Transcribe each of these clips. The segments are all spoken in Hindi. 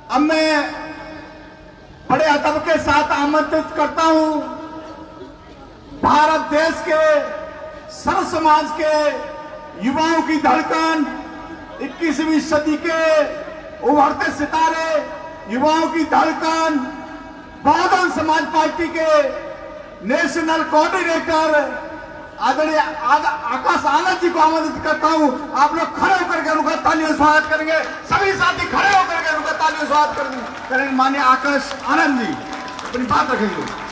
अब मैं बड़े अदब के साथ आमंत्रित करता हूं भारत देश के सर्व समाज के युवाओं की धड़कन, 21वीं सदी के उभरते सितारे युवाओं की धड़कन, बहुजन समाज पार्टी के नेशनल कोऑर्डिनेटर आदरणीय आकाश आनंद जी को आमंत्रित करता हूं। आप लोग खड़े होकर के उनका तालियों से स्वागत करेंगे। सभी साथी खड़े होकर के उनका तालियों से स्वागत करेंगे। माननीय आकाश आनंद जी अपनी बात रखेंगे।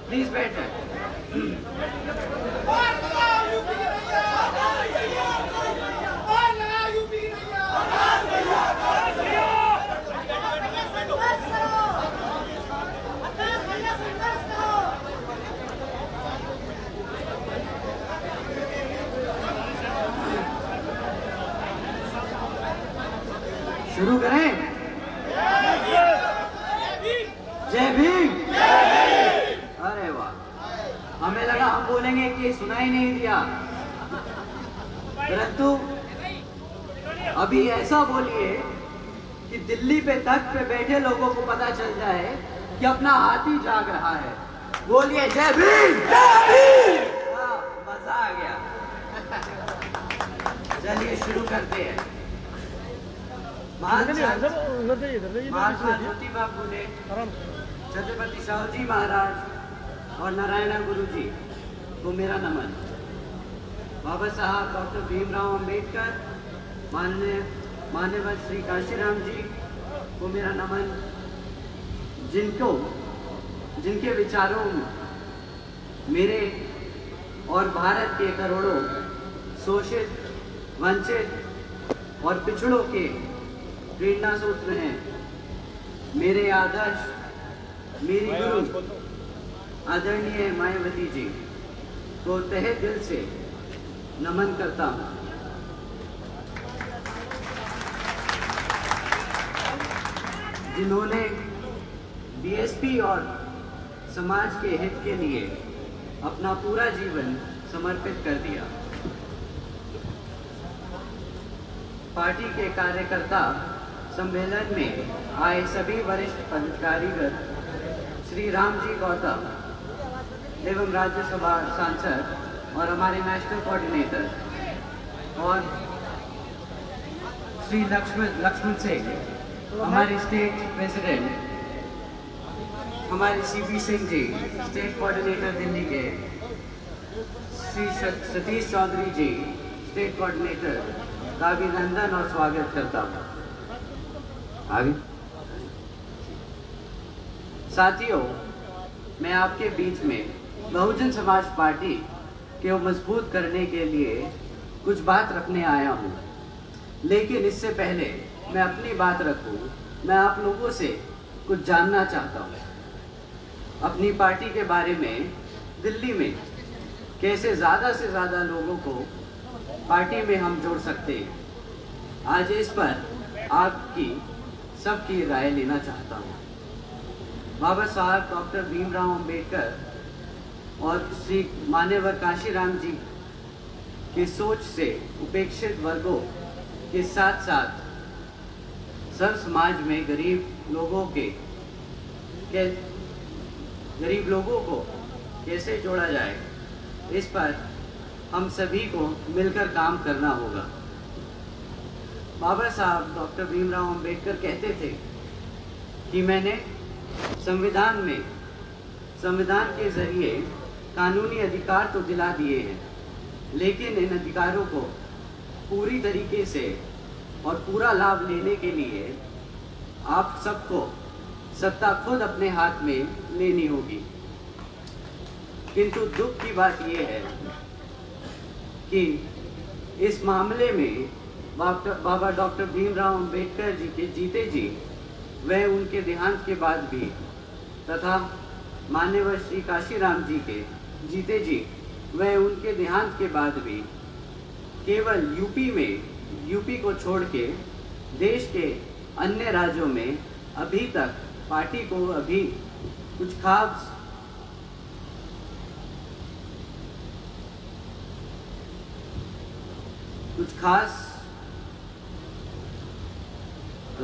प्लीज बैठे। शुरू करें। जय भीम। अरे वाह, हमें लगा हम बोलेंगे कि सुनाई नहीं दिया, परंतु अभी ऐसा बोलिए कि दिल्ली पे तख्त पे बैठे लोगों को पता चल जाए कि अपना हाथी जाग रहा है। बोलिए जय भीम। हाँ, मजा आ गया। चलिए शुरू करते हैं। महात्मा ज्योतिबा फुले, छत्रपति शिवाजी महाराज और नारायण गुरु जी को मेरा नमन। बाबा साहब डॉक्टर भीमराव अंबेडकर, माननीय श्री काशीराम जी को मेरा नमन, जिनके विचारों में मेरे और भारत के करोड़ों शोषित, वंचित और पिछड़ों के प्रेरणा सूत्र हैं। मेरे आदर्श, मेरी गुरु आदरणीय मायावती जी को तहे दिल से नमन करता हूँ। जिन्होंने बीएसपी और समाज के हित के लिए अपना पूरा जीवन समर्पित कर दिया। पार्टी के कार्यकर्ता सम्मेलन में आए सभी वरिष्ठ पदाधिकारीगण, श्री राम जी गौतम एवं राज्यसभा सांसद और हमारे नेशनल कोऑर्डिनेटर और श्री लक्ष्मण सिंह, हमारे स्टेट प्रेसिडेंट, हमारे CP Singh ji state coordinator Delhi के, श्री सतीश चौधरी जी स्टेट कोऑर्डिनेटर का अभिनंदन और स्वागत करता हूँ। आगे साथियों, मैं आपके बीच में बहुजन समाज पार्टी को मजबूत करने के लिए कुछ बात रखने आया हूँ। लेकिन इससे पहले मैं अपनी बात रखूँ, मैं आप लोगों से कुछ जानना चाहता हूँ अपनी पार्टी के बारे में। दिल्ली में कैसे ज़्यादा से ज़्यादा लोगों को पार्टी में हम जोड़ सकते हैं, आज इस पर आपकी सबकी राय लेना चाहता हूँ। बाबा साहब डॉक्टर भीमराव अंबेडकर और श्री मान्यवर काशीराम जी की सोच से उपेक्षित वर्गों के साथ साथ सर्व समाज में गरीब लोगों को कैसे जोड़ा जाए, इस पर हम सभी को मिलकर काम करना होगा। बाबा साहब डॉक्टर भीमराव अंबेडकर कहते थे कि मैंने संविधान के जरिए कानूनी अधिकार तो दिला दिए हैं, लेकिन इन अधिकारों को पूरी तरीके से और पूरा लाभ लेने के लिए आप सबको सत्ता खुद अपने हाथ में लेनी होगी। किंतु दुख की बात यह है कि इस मामले में बाबा डॉक्टर भीमराव अंबेडकर जी के जीते जी व उनके देहांत के बाद भी, तथा मान्यवर श्री काशीराम जी के जीते जी व उनके देहांत के बाद भी केवल यूपी को छोड़ के देश के अन्य राज्यों में अभी तक पार्टी को अभी कुछ खास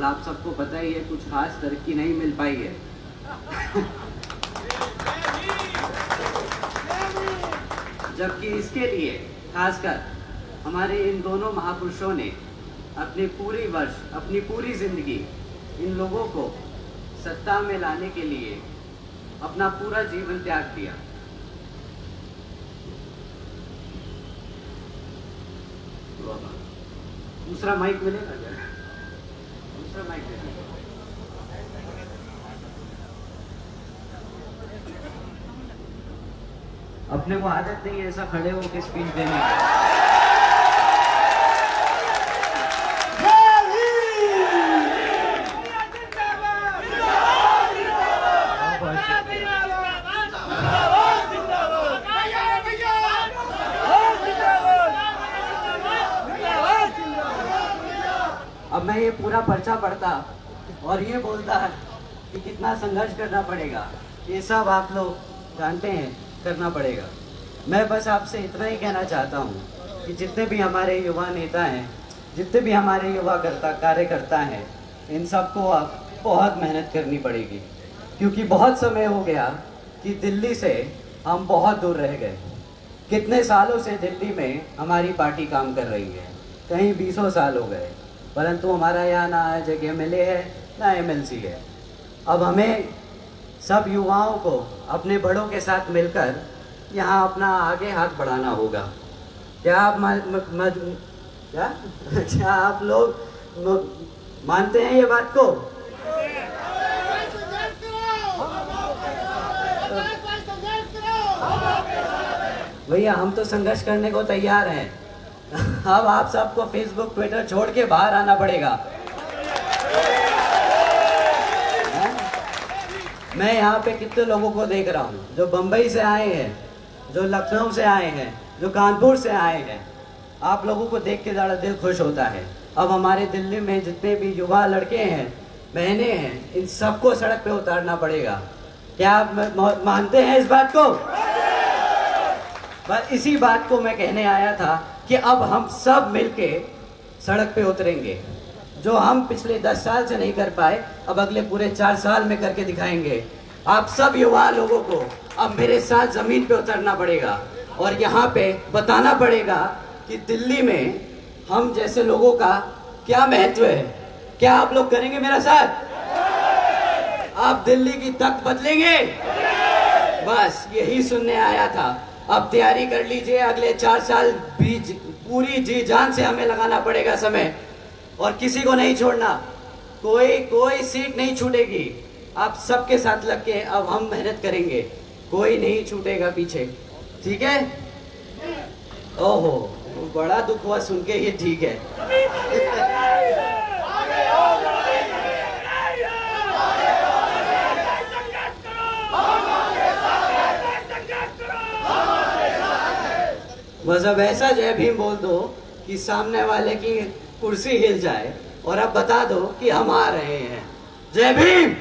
आप सबको पता ही है, कुछ खास तरक्की नहीं मिल पाई है। जबकि इसके लिए खासकर हमारे इन दोनों महापुरुषों ने अपनी पूरी जिंदगी इन लोगों को सत्ता में लाने के लिए अपना पूरा जीवन त्याग दिया। दूसरा माइक मिलेगा क्या? दूसरा माइक मिलेगा। अपने को आदत नहीं है ऐसा खड़े होकर स्पीच देने की। अब मैं ये पूरा पर्चा पढ़ता और ये बोलता है कि कितना संघर्ष करना पड़ेगा, ये सब आप लोग जानते हैं, करना पड़ेगा। मैं बस आपसे इतना ही कहना चाहता हूँ कि जितने भी हमारे युवा नेता हैं, जितने भी हमारे युवा कार्यकर्ता हैं, इन सबको अब बहुत मेहनत करनी पड़ेगी, क्योंकि बहुत समय हो गया कि दिल्ली से हम बहुत दूर रह गए। कितने सालों से दिल्ली में हमारी पार्टी काम कर रही है, कहीं 20 साल हो गए, परंतु हमारा यहाँ ना जगह MLA है ना MLC है। अब हमें सब युवाओं को अपने बड़ों के साथ मिलकर यहाँ अपना आगे हाथ बढ़ाना होगा। क्या आप लोग मानते हैं ये बात को? भैया हम तो संघर्ष करने को तैयार हैं। अब आप सबको फेसबुक ट्विटर छोड़ के बाहर आना पड़ेगा। मैं यहाँ पे कितने लोगों को देख रहा हूँ जो बम्बई से आए हैं, जो लखनऊ से आए हैं, जो कानपुर से आए हैं। आप लोगों को देख के ज़्यादा दिल खुश होता है। अब हमारे दिल्ली में जितने भी युवा लड़के हैं, बहनें हैं, इन सबको सड़क पे उतारना पड़ेगा। क्या आप मानते हैं इस बात को? बस इसी बात को मैं कहने आया था कि अब हम सब मिलके सड़क पे उतरेंगे। जो हम पिछले 10 साल से नहीं कर पाए, अब अगले पूरे 4 साल में करके दिखाएंगे। आप सब युवा लोगों को अब मेरे साथ जमीन पे उतरना पड़ेगा और यहाँ पे बताना पड़ेगा कि दिल्ली में हम जैसे लोगों का क्या महत्व है। क्या आप लोग करेंगे मेरा साथ? आप दिल्ली की तख्त बदलेंगे? बस यही सुनने आया था। अब तैयारी कर लीजिए, अगले 4 साल पूरी जी जान से हमें लगाना पड़ेगा समय, और किसी को नहीं छोड़ना। कोई सीट नहीं छूटेगी। आप सबके साथ लग के अब हम मेहनत करेंगे, कोई नहीं छूटेगा पीछे, ठीक है? ओहो, बड़ा दुख हुआ सुन के, ये ठीक है। बस अब ऐसा जय भीम बोल दो कि सामने वाले की कुर्सी हिल जाए, और अब बता दो कि हम आ रहे हैं। जय भीम।